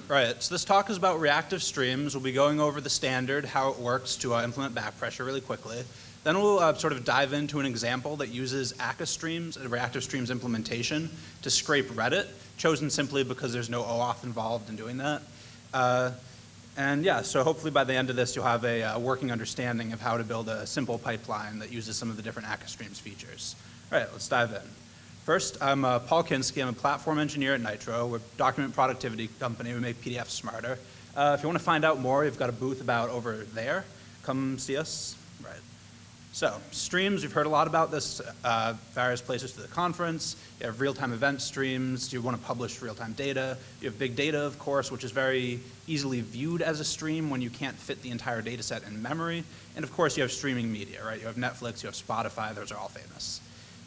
Right, so this talk is about reactive streams. We'll be going over the standard, how it works to implement backpressure really quickly. Then we'll sort of dive into an example that uses Akka streams, a reactive streams implementation, to scrape Reddit, chosen simply because there's no OAuth involved in doing that. And yeah, so hopefully by the end of this you'll have a working understanding of how to build a simple pipeline that uses some of the different Akka streams features. All right, let's dive in. First, I'm Paul Kinsky. I'm a platform engineer at Nitro. We're a document productivity company. We make PDFs smarter. If you want to find out more, we've got a booth about over there. Come see us. Right. So, streams, we've heard a lot about this various places to the conference. You have real-time event streams. You want to publish real-time data. You have big data, of course, which is very easily viewed as a stream when you can't fit the entire data set in memory. And of course, you have streaming media, right? You have Netflix, you have Spotify. Those are all famous.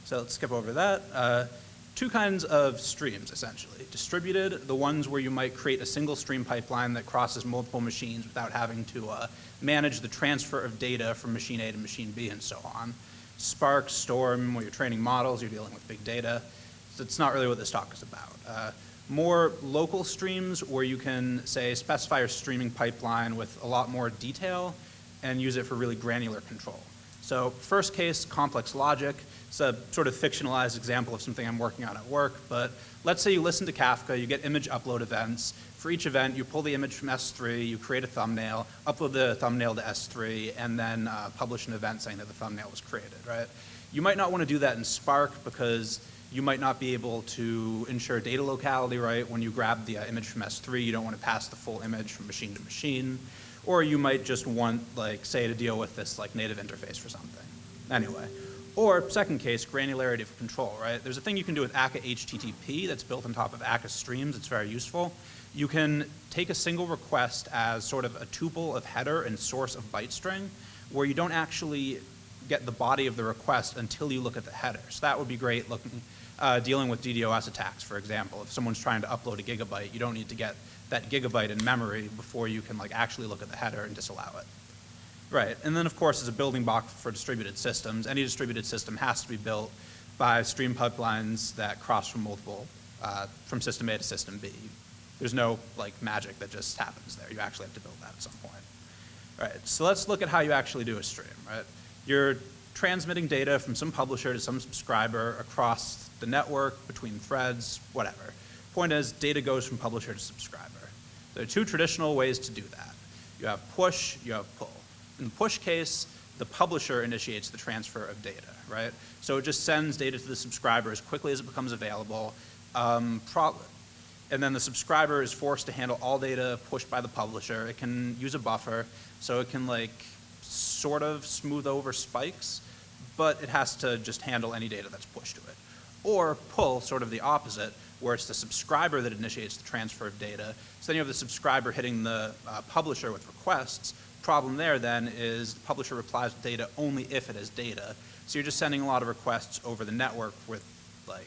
So let's skip over that. Two kinds of streams, essentially. Distributed, the ones where you might create a single stream pipeline that crosses multiple machines without having to manage the transfer of data from machine A to machine B and so on. Spark, Storm, where you're training models, you're dealing with big data. So it's not really what this talk is about. More local streams where you can, say, specify your streaming pipeline with a lot more detail and use it for really granular control. So first case, complex logic. It's a sort of fictionalized example of something I'm working on at work, but let's say you listen to Kafka, you get image upload events. For each event, you pull the image from S3, you create a thumbnail, upload the thumbnail to S3, and then publish an event saying that the thumbnail was created, right? You might not want to do that in Spark because you might not be able to ensure data locality, right? When you grab the image from S3, you don't want to pass the full image from machine to machine. Or you might just want, like, say, to deal with this like native interface for something. Anyway. Or second case, granularity of control, right? There's a thing you can do with Akka HTTP that's built on top of Akka streams. It's very useful. You can take a single request as sort of a tuple of header and source of byte string where you don't actually get the body of the request until you look at the header. So that would be great dealing with DDoS attacks, for example. If someone's trying to upload a gigabyte, you don't need to get that gigabyte in memory before you can actually look at the header and disallow it. Right, and then of course as a building block for distributed systems, any distributed system has to be built by stream pipelines that cross from multiple, from system A to system B. There's no magic that just happens there. You actually have to build that at some point. All right, so let's look at how you actually do a stream, right? You're transmitting data from some publisher to some subscriber across the network, between threads, whatever. Point is, data goes from publisher to subscriber. There are two traditional ways to do that. You have push, you have pull. In the push case, the publisher initiates the transfer of data, right? So it just sends data to the subscriber as quickly as it becomes available. And then the subscriber is forced to handle all data pushed by the publisher. It can use a buffer, so it can sort of smooth over spikes, but it has to just handle any data that's pushed to it. Or pull, sort of the opposite, where it's the subscriber that initiates the transfer of data. So then you have the subscriber hitting the publisher with requests. Problem there then is the publisher replies with data only if it has data. So you're just sending a lot of requests over the network with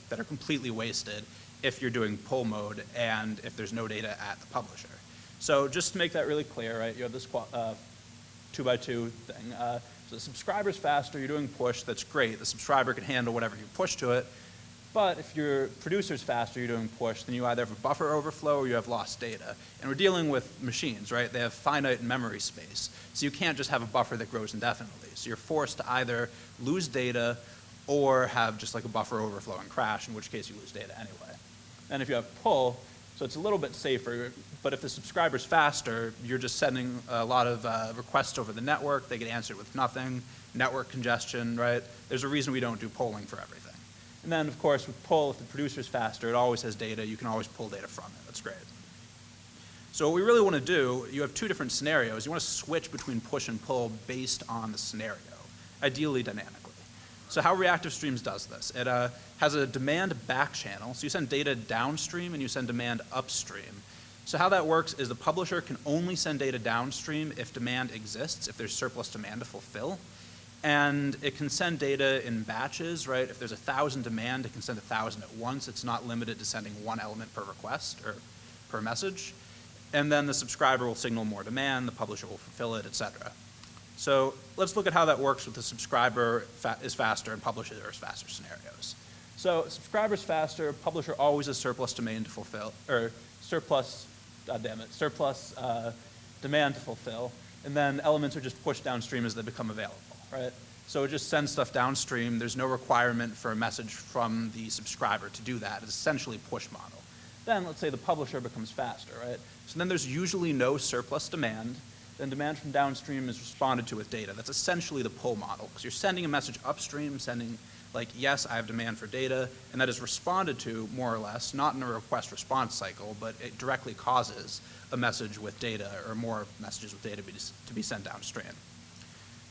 that are completely wasted if you're doing pull mode and if there's no data at the publisher. So just to make that really clear, right, you have this 2x2 thing. So the subscriber's faster, you're doing push, that's great. The subscriber can handle whatever you push to it. But if your producer's faster, you're doing push, then you either have a buffer overflow or you have lost data. And we're dealing with machines, right? They have finite memory space. So you can't just have a buffer that grows indefinitely. So you're forced to either lose data or have just a buffer overflow and crash, in which case you lose data anyway. And if you have pull, so it's a little bit safer, but if the subscriber's faster, you're just sending a lot of requests over the network. They get answered with nothing, network congestion, right? There's a reason we don't do polling for everything. And then, of course, with pull, if the producer's faster, it always has data. You can always pull data from it. That's great. So what we really want to do, you have two different scenarios. You want to switch between push and pull based on the scenario, ideally dynamically. So how Reactive Streams does this, it has a demand back channel. So you send data downstream and you send demand upstream. So how that works is the publisher can only send data downstream if demand exists, if there's surplus demand to fulfill. And it can send data in batches, right? If there's 1,000 demand, it can send 1,000 at once. It's not limited to sending one element per request or per message. And then the subscriber will signal more demand, the publisher will fulfill it, et cetera. So let's look at how that works with the subscriber is faster and publisher is faster scenarios. So subscriber's faster, publisher always has surplus domain to fulfill, or surplus damn it, surplus demand to fulfill, and then elements are just pushed downstream as they become available, right? So it just sends stuff downstream. There's no requirement for a message from the subscriber to do that. It's essentially a push model. Then let's say the publisher becomes faster, right? So then there's usually no surplus demand. Then demand from downstream is responded to with data. That's essentially the pull model, because you're sending a message upstream, sending like, yes, I have demand for data, and that is responded to more or less, not in a request response cycle, but it directly causes a message with data or more messages with data to be sent downstream.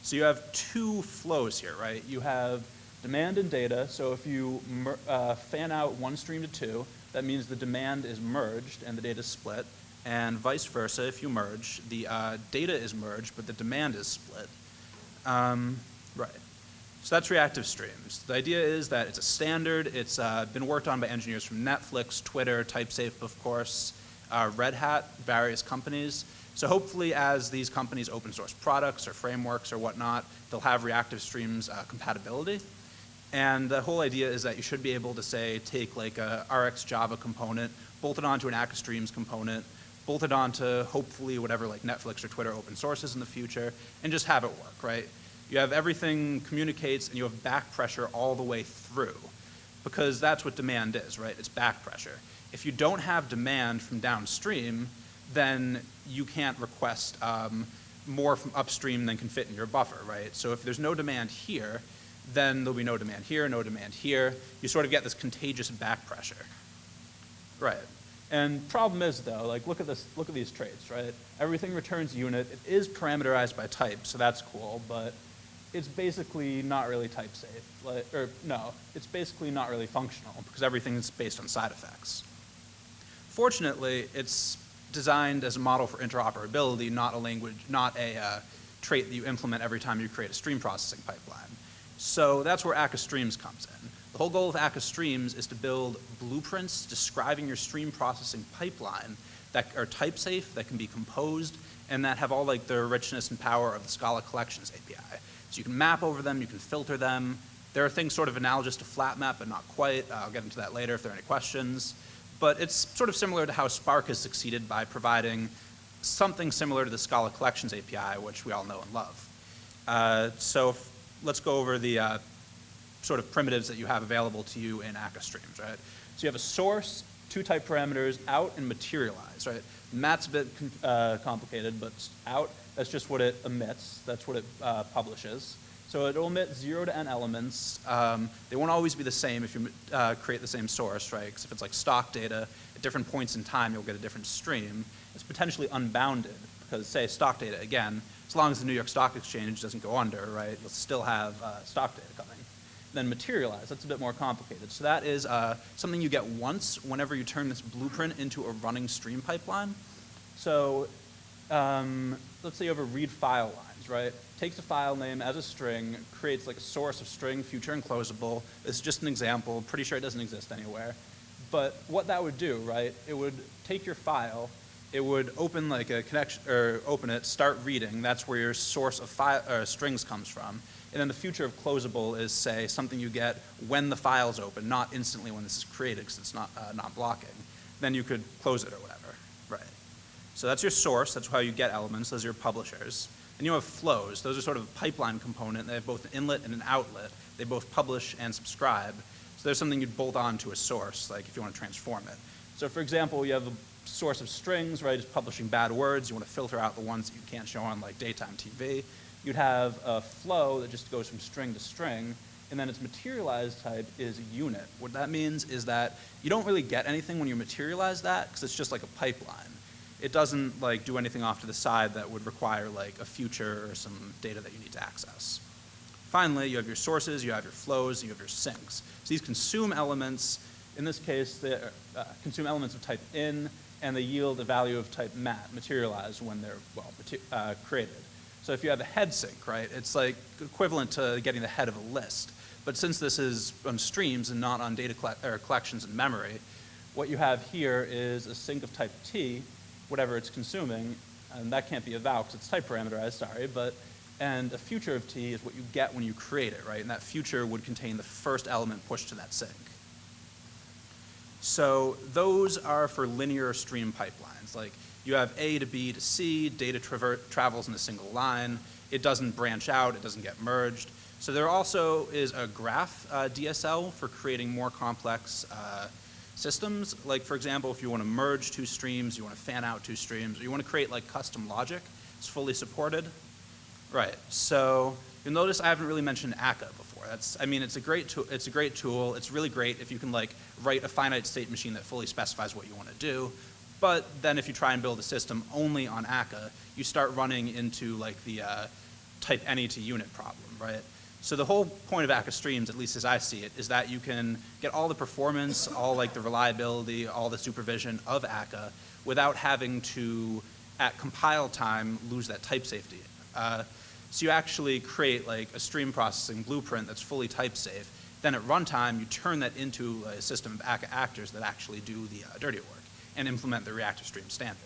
So you have two flows here, right? You have demand and data. So if you fan out one stream to two, that means the demand is merged and the data is split. And vice versa, if you merge, the data is merged, but the demand is split. Right. So that's reactive streams. The idea is that it's a standard. It's been worked on by engineers from Netflix, Twitter, TypeSafe, of course, Red Hat, various companies. So hopefully as these companies open source products or frameworks or whatnot, they'll have reactive streams compatibility. And the whole idea is that you should be able to, say, take like a RX Java component, bolt it onto an Akka streams component, bolt it onto hopefully whatever like Netflix or Twitter open sources in the future, and just have it work, right? You have everything communicates and you have back pressure all the way through, because that's what demand is, right? It's back pressure. If you don't have demand from downstream, then you can't request more from upstream than can fit in your buffer, right? So if there's no demand here, then there'll be no demand here, no demand here. You sort of get this contagious back pressure. Right. And problem is though, like look at these traits, right? Everything returns unit. It is parameterized by type, so that's cool, but it's basically not really type safe. It's basically not really functional because everything is based on side effects. Fortunately, it's designed as a model for interoperability, not a language, not a trait that you implement every time you create a stream processing pipeline. So that's where Akka Streams comes in. The whole goal of Akka Streams is to build blueprints describing your stream processing pipeline that are type safe, that can be composed, and that have all like the richness and power of the Scala collections API. So you can map over them, you can filter them. There are things sort of analogous to flat map, but not quite. I'll get into that later if there are any questions. But it's sort of similar to how Spark has succeeded by providing something similar to the Scala collections API, which we all know and love. Let's go over the sort of primitives that you have available to you in Akka Streams, right? So you have a source, two type parameters, out and materialize, right? Mat's a bit complicated, but out, that's just what it emits. That's what it publishes. So it'll emit 0 to n elements. They won't always be the same if you create the same source, right? Because if it's like stock data, at different points in time, you'll get a different stream. It's potentially unbounded because, say, stock data, again, as long as the New York Stock Exchange doesn't go under, right, you'll still have stock data coming. Then materialize, that's a bit more complicated. So that is something you get once whenever you turn this blueprint into a running stream pipeline. So let's say you have a read file lines, right? Takes a file name as a string, creates like a source of string, future enclosable. This is just an example, pretty sure it doesn't exist anywhere. But what that would do, right, it would take your file, it would open like a connection, or open it, start reading. That's where your source of strings comes from. And then the future of closable is, say, something you get when the file's open, not instantly when this is created because it's not blocking. Then you could close it or whatever, right? So that's your source. That's how you get elements. Those are your publishers. And you have flows. Those are sort of a pipeline component. They have both an inlet and an outlet. They both publish and subscribe. So there's something you'd bolt on to a source, like if you want to transform it. So for example, you have a source of strings, right? It's publishing bad words. You want to filter out the ones that you can't show on like daytime TV. You'd have a flow that just goes from string to string, and then its materialized type is a unit. What that means is that you don't really get anything when you materialize that because it's just like a pipeline. It doesn't like do anything off to the side that would require like a future or some data that you need to access. Finally, you have your sources, you have your flows, you have your sinks. So these consume elements. In this case, they consume elements of type in, and they yield a value of type mat, materialized when they're, well, created. So if you have a head sink, right, it's like equivalent to getting the head of a list. But since this is on streams and not on data collections and memory, what you have here is a sink of type T, whatever it's consuming, and that can't be a val because it's type parameterized, sorry, and a future of T is what you get when you create it, right? And that future would contain the first element pushed to that sink. So those are for linear stream pipelines. Like you have A to B to C, data travels in a single line. It doesn't branch out, it doesn't get merged. So there also is a graph DSL for creating more complex systems. Like for example, if you want to merge two streams, you want to fan out two streams, or you want to create like custom logic, it's fully supported. Right, so you'll notice I haven't really mentioned Akka before. I mean, it's a great tool. It's really great if you can like write a finite state machine that fully specifies what you want to do. But then if you try and build a system only on Akka, you start running into like the type any to unit problem, right? So the whole point of Akka streams, at least as I see it, is that you can get all the performance, all like the reliability, all the supervision of Akka without having to, at compile time, lose that type safety. So you actually create like a stream processing blueprint that's fully type safe. Then at runtime, you turn that into a system of Akka actors that actually do the dirty work and implement the reactive stream standard.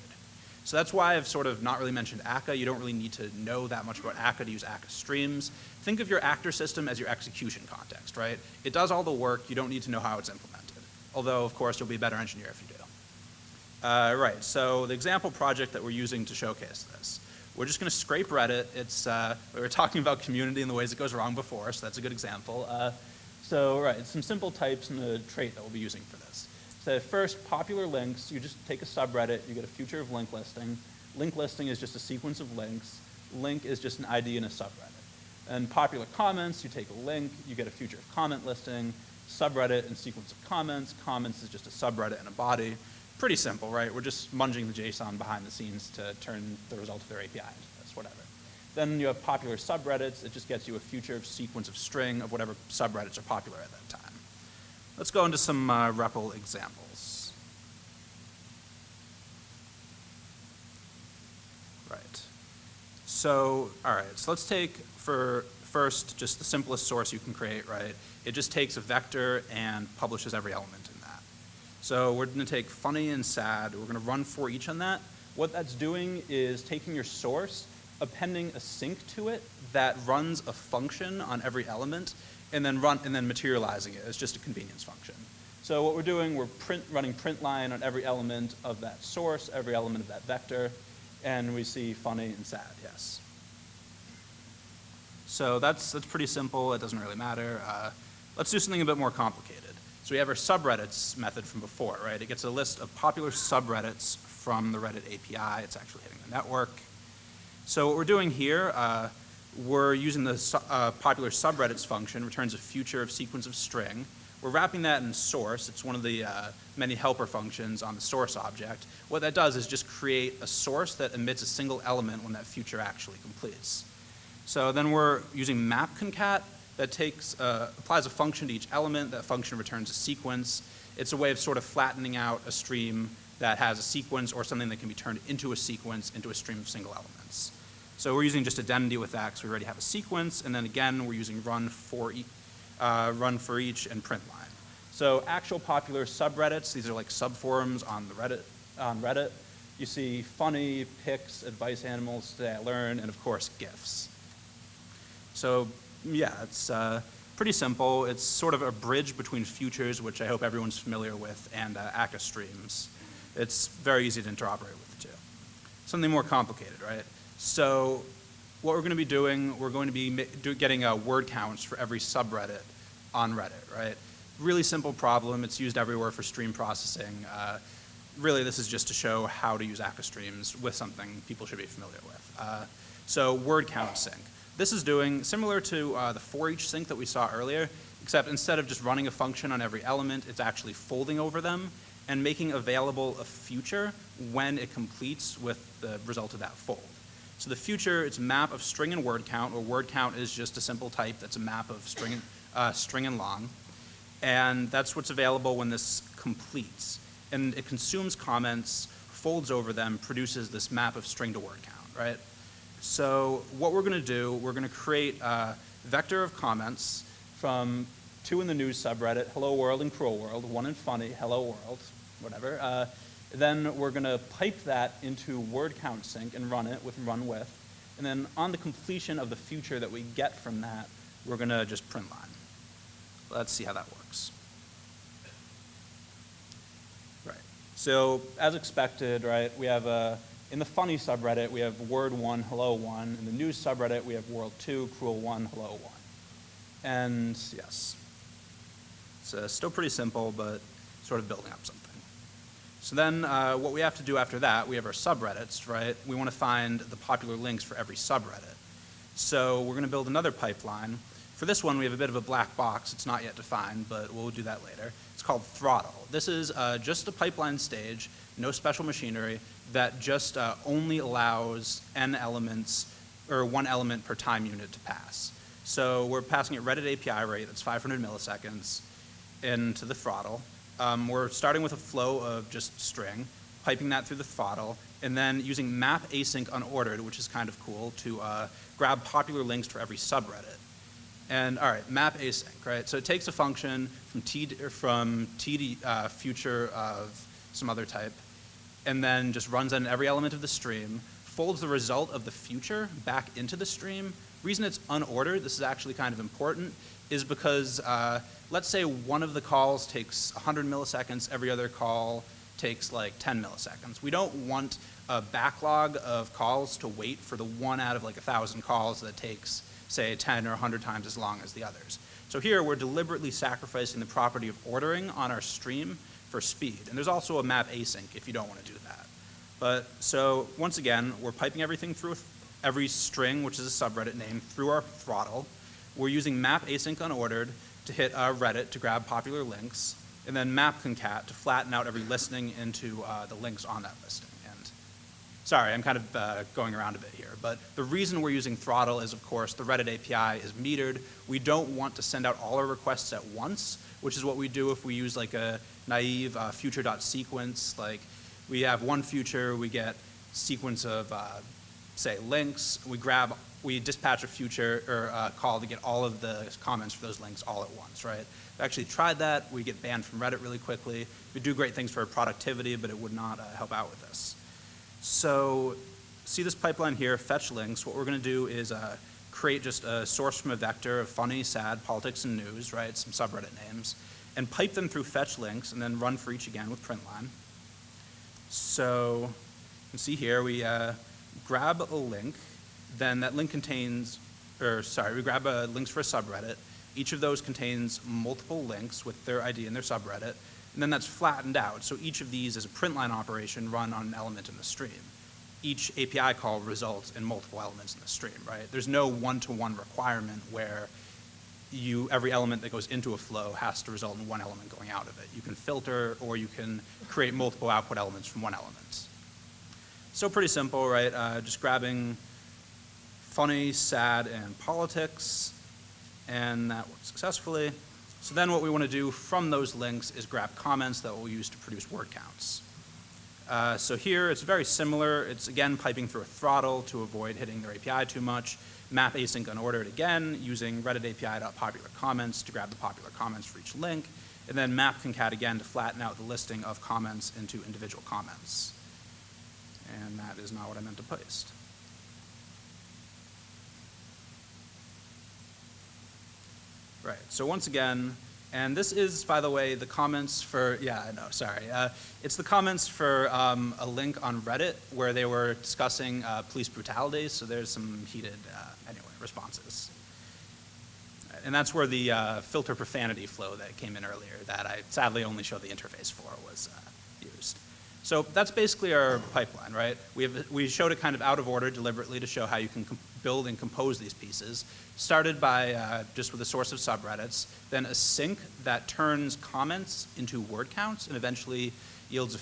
So that's why I've sort of not really mentioned Akka. You don't really need to know that much about Akka to use Akka streams. Think of your actor system as your execution context, right? It does all the work. You don't need to know how it's implemented. Although, of course, you'll be a better engineer if you do. Right, so the example project that we're using to showcase this. We're just going to scrape Reddit. We were talking about community and the ways it goes wrong before, so that's a good example. It's some simple types and the trait that we'll be using for this. So first, popular links, you just take a subreddit, you get a future of link listing. Link listing is just a sequence of links. Link is just an ID in a subreddit. And popular comments, you take a link, you get a future of comment listing. Subreddit and sequence of comments. Comments is just a subreddit and a body. Pretty simple, right? We're just munging the JSON behind the scenes to turn the result of their API into this, whatever. Then you have popular subreddits. It just gets you a future of sequence of string of whatever subreddits are popular at that time. Let's go into some REPL examples. Right. So, all right, so let's take for first just the simplest source you can create, right? It just takes a vector and publishes every element in that. So we're going to take funny and sad. We're going to run for each on that. What that's doing is taking your source, appending a sink to it that runs a function on every element, and then materializing it as just a convenience function. So what we're doing, we're running print line on every element of that source, every element of that vector, and we see funny and sad, yes. So that's pretty simple. It doesn't really matter. Let's do something a bit more complicated. So we have our subreddits method from before, right? It gets a list of popular subreddits from the Reddit API. It's actually hitting the network. So what we're doing here, we're using the popular subreddits function, returns a future of sequence of string. We're wrapping that in source. It's one of the many helper functions on the source object. What that does is just create a source that emits a single element when that future actually completes. So then we're using map concat that applies a function to each element. That function returns a sequence. It's a way of sort of flattening out a stream that has a sequence or something that can be turned into a sequence into a stream of single elements. So we're using just identity with that because we already have a sequence, and then again we're using run for each and print line. So actual popular subreddits, these are like subforums on Reddit. You see funny, pics, advice animals, today I learned, and of course GIFs. So yeah, it's pretty simple. It's sort of a bridge between futures, which I hope everyone's familiar with, and Akka streams. It's very easy to interoperate with the two. Something more complicated, right? So what we're going to be doing, we're going to be getting word counts for every subreddit on Reddit, right? Really simple problem. It's used everywhere for stream processing. Really, this is just to show how to use Akka streams with something people should be familiar with. So word count sync. This is doing similar to the for each sync that we saw earlier, except instead of just running a function on every element, it's actually folding over them and making available a future when it completes with the result of that fold. So the future, it's a map of string and word count, where word count is just a simple type that's a map of string and long. And that's what's available when this completes. And it consumes comments, folds over them, produces this map of string to word count, right? So what we're going to do, we're going to create a vector of comments from 2 in the news subreddit, hello world and cruel world, 1 in funny, hello world, whatever. Then we're going to pipe that into word count sync and run it with run with. And then on the completion of the future that we get from that, we're going to just print line. Let's see how that works. So as expected, right, we have in the funny subreddit, we have word1, hello1. In the news subreddit, we have world2, cruel1, hello1. And yes, it's still pretty simple, but sort of building up something. So then what we have to do after that, we have our subreddits, right? We want to find the popular links for every subreddit. So we're going to build another pipeline. For this one, we have a bit of a black box. It's not yet defined, but we'll do that later. It's called throttle. This is just a pipeline stage, no special machinery, that just only allows n elements, or one element per time unit to pass. So we're passing it Reddit API rate, that's 500 milliseconds, into the throttle. We're starting with a flow of just string, piping that through the throttle, and then using map async unordered, which is kind of cool, to grab popular links for every subreddit. And all right, map async, right? So it takes a function from t to future of some other type, and then just runs on every element of the stream, folds the result of the future back into the stream. Reason it's unordered, this is actually kind of important, is because let's say one of the calls takes 100 milliseconds, every other call takes like 10 milliseconds. We don't want a backlog of calls to wait for the one out of like 1,000 calls that takes, say, 10 or 100 times as long as the others. So here we're deliberately sacrificing the property of ordering on our stream for speed. And there's also a map async if you don't want to do that. But so once again, we're piping everything through every string, which is a subreddit name, through our throttle. We're using map async unordered to hit Reddit to grab popular links, and then map concat to flatten out every listening into the links on that listing. And sorry, I'm kind of going around a bit here, but the reason we're using throttle is, of course, the Reddit API is metered. We don't want to send out all our requests at once, which is what we do if we use like a naive future.sequence. Like we have one future, we get sequence of, say, links. We dispatch a future or a call to get all of the comments for those links all at once, right? We actually tried that. We get banned from Reddit really quickly. We do great things for productivity, but it would not help out with this. So see this pipeline here, fetch links. What we're going to do is create just a source from a vector of funny, sad, politics, and news, right? Some subreddit names, and pipe them through fetch links, and then run for each again with printline. So you can see here we grab a link. Then that link contains, we grab links for a subreddit. Each of those contains multiple links with their ID and their subreddit, and then that's flattened out. So each of these is a printline operation run on an element in the stream. Each API call results in multiple elements in the stream, right? There's no one-to-one requirement where every element that goes into a flow has to result in one element going out of it. You can filter, or you can create multiple output elements from one element. So pretty simple, right? Just grabbing funny, sad, and politics, and that worked successfully. So then what we want to do from those links is grab comments that we'll use to produce word counts. So here it's very similar. It's again piping through a throttle to avoid hitting their API too much. Map async unordered again, using Reddit API.popular comments to grab the popular comments for each link, and then map concat again to flatten out the listing of comments into individual comments. And that is not what I meant to paste. Right, so once again, and this is, by the way, the comments for, it's the comments for a link on Reddit where they were discussing police brutality, so there's some heated, responses. And that's where the filter profanity flow that came in earlier that I sadly only showed the interface for was used. So that's basically our pipeline, right? We showed it kind of out of order deliberately to show how you can build and compose these pieces. Started by just with a source of subreddits, then a sink that turns comments into word counts and eventually yields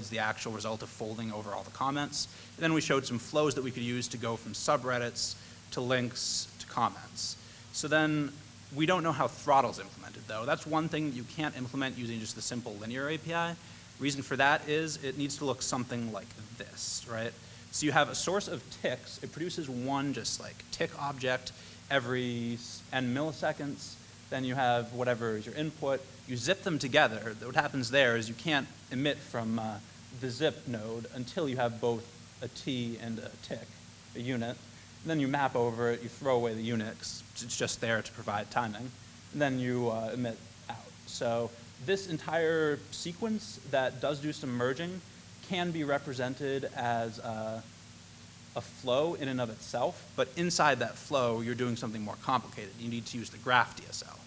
the actual result of folding over all the comments. And then we showed some flows that we could use to go from subreddits to links to comments. So then we don't know how throttle's implemented though. That's one thing you can't implement using just the simple linear API. Reason for that is it needs to look something like this, right? So you have a source of ticks. It produces one just like tick object every n milliseconds. Then you have whatever is your input. You zip them together. What happens there is you can't emit from the zip node until you have both a t and a tick, a unit. And then you map over it. You throw away the unit 'cause it's just there to provide timing. And then you emit out. So This entire sequence that does do some merging can be represented as a flow in and of itself, but inside that flow, you're doing something more complicated. You need to use the graph DSL.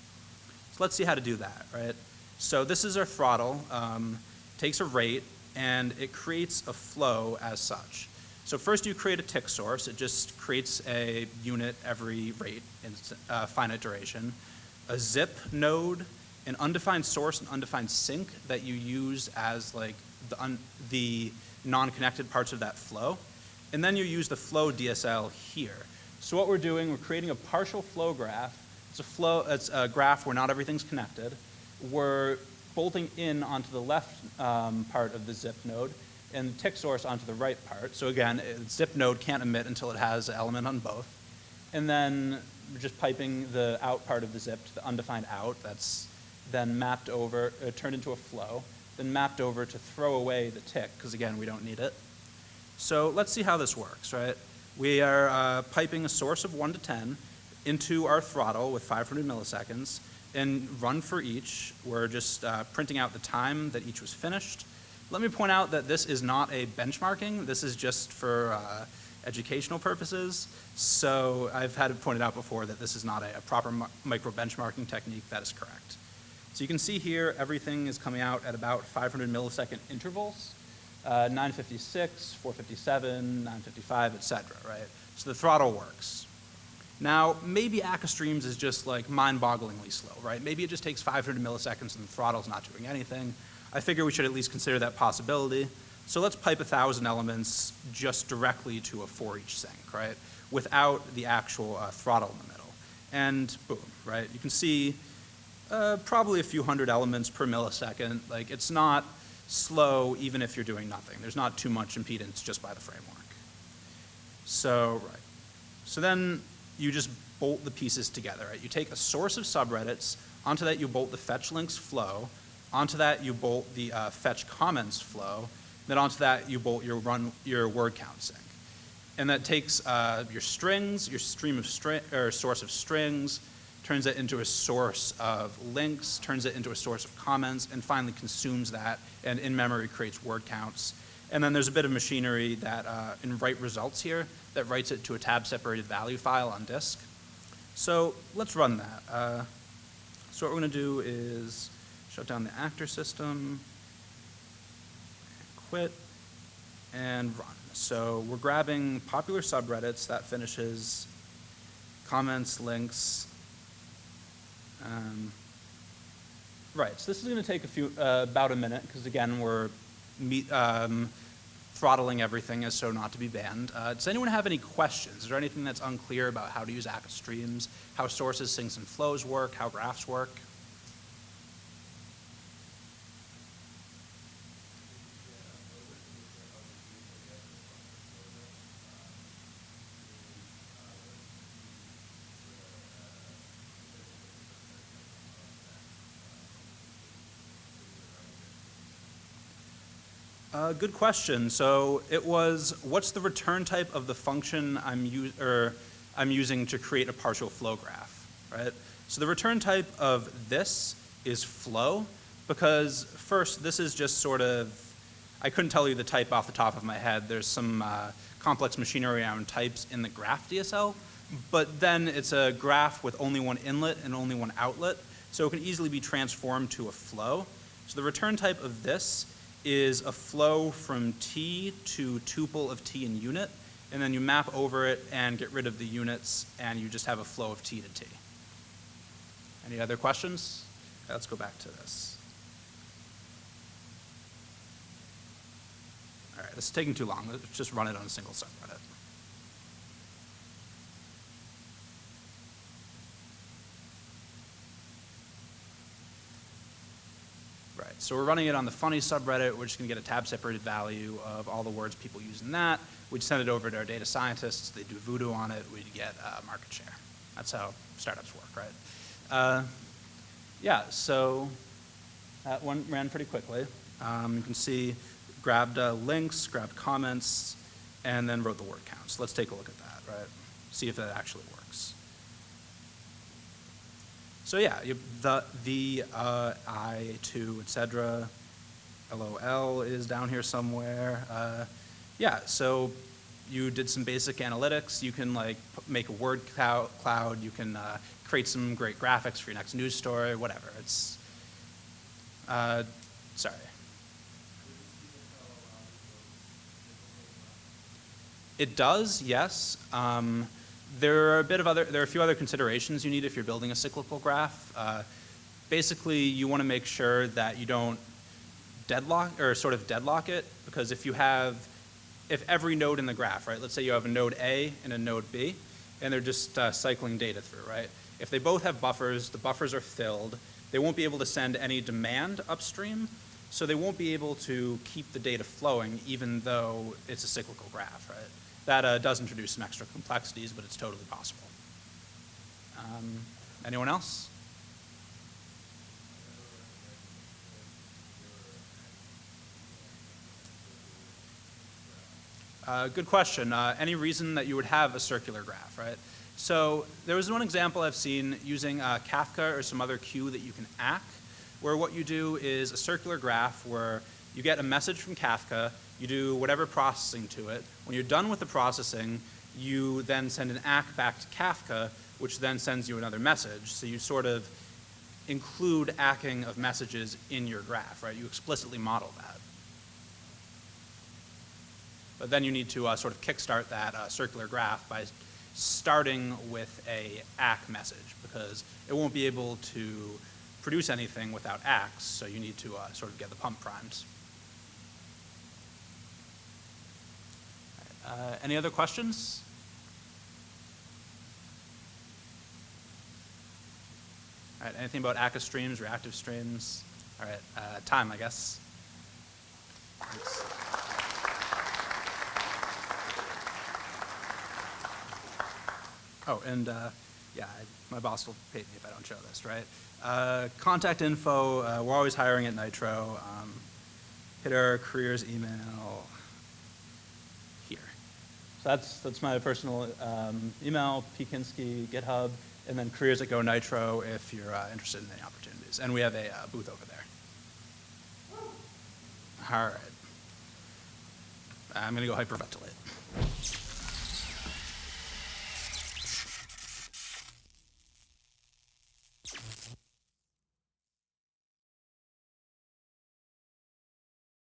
So let's see how to do that, right? So this is our throttle, takes a rate, and it creates a flow as such. So first you create a tick source. It just creates a unit every rate in finite duration, a zip node, an undefined source and undefined sink that you use as like the non-connected parts of that flow. And then you use the flow DSL here. So what we're doing, we're creating a partial flow graph. It's a graph where not everything's connected. We're bolting in onto the left part of the zip node and the tick source onto the right part. So again, zip node can't emit until it has an element on both. And then we're just piping the out part of the zip to the undefined out. That's then mapped over, turned into a flow, then mapped over to throw away the tick, because again, we don't need it. So let's see how this works, right? We are piping a source of 1 to 10 into our throttle with 500 milliseconds, and run for each. We're just printing out the time that each was finished. Let me point out that this is not a benchmarking. This is just for educational purposes. So I've had it pointed out before that this is not a proper micro benchmarking technique. That is correct. So you can see here everything is coming out at about 500 millisecond intervals. 956, 457, 955, et cetera, right? So the throttle works. Now, maybe Akka streams is just like mind-bogglingly slow, right? Maybe it just takes 500 milliseconds and the throttle's not doing anything. I figure we should at least consider that possibility. So let's pipe 1,000 elements just directly to a for each sink, right? Without the actual throttle in the middle. And boom, right? You can see probably a few hundred elements per millisecond. Like, it's not slow even if you're doing nothing. There's not too much impedance just by the framework. So, right. So then you just bolt the pieces together, right? You take a source of subreddits, onto that you bolt the fetch links flow, onto that you bolt the fetch comments flow, then onto that you bolt your word count sync. And that takes your strings, your stream of source of strings, turns it into a source of links, turns it into a source of comments, and finally consumes that, and in memory creates word counts. And then there's a bit of machinery that, in write results here, that writes it to a tab-separated value file on disk. So let's run that. So what we're going to do is shut down the actor system, quit, and run. So we're grabbing popular subreddits. That finishes comments, links. Right, so this is going to take about a minute, because again, we're throttling everything as so not to be banned. Does anyone have any questions? Is there anything that's unclear about how to use Akka streams, how sources, sinks, and flows work, how graphs work? Good question. So it was, what's the return type of the function I'm using to create a partial flow graph, right? So the return type of this is flow, because first, this is just sort of, I couldn't tell you the type off the top of my head. There's some complex machinery around types in the graph DSL, but then it's a graph with only one inlet and only one outlet, so it can easily be transformed to a flow. So the return type of this is a flow from T to tuple of T in unit, and then you map over it and get rid of the units, and you just have a flow of T to T. Any other questions? Let's go back to this. All right, this is taking too long. Let's just run it on a single subreddit. Right, so we're running it on the funny subreddit. We're just going to get a tab-separated value of all the words people use in that. We'd send it over to our data scientists. They do voodoo on it. We'd get market share. That's how startups work, right? Yeah, so that one ran pretty quickly. You can see, grabbed links, grabbed comments, and then wrote the word count. So let's take a look at that, right? See if that actually works. So yeah, the I2, etc. LOL is down here somewhere. Yeah, so you did some basic analytics. You can like make a word cloud. You can create some great graphics for your next news story, whatever. It's, sorry. It does, yes. There are a few other considerations you need if you're building a cyclical graph. Basically, you want to make sure that you don't deadlock it, because if every node in the graph, right, let's say you have a node A and a node B, and they're just cycling data through, right? If they both have buffers, the buffers are filled, they won't be able to send any demand upstream, so they won't be able to keep the data flowing even though it's a cyclical graph, right? That does introduce some extra complexities, but it's totally possible. Anyone else? Good question. Any reason that you would have a circular graph, right? So there was one example I've seen using Kafka or some other queue that you can ack, where what you do is a circular graph where you get a message from Kafka, you do whatever processing to it. When you're done with the processing, you then send an ack back to Kafka, which then sends you another message. So you sort of include acking of messages in your graph, right? You explicitly model that. But then you need to sort of kickstart that circular graph by starting with a ack message, because it won't be able to produce anything without acks, so you need to sort of get the pump primed. Any other questions? All right, anything about Akka streams, reactive streams? All right, time, I guess. Thanks. Oh, and yeah, my boss will pay me if I don't show this, right? Contact info, we're always hiring at Nitro. Hit our careers email here. So that's my personal email, Kinsky, GitHub, and then careers at Go Nitro if you're interested in any opportunities. And we have a booth over there. All right. I'm going to go hyperventilate.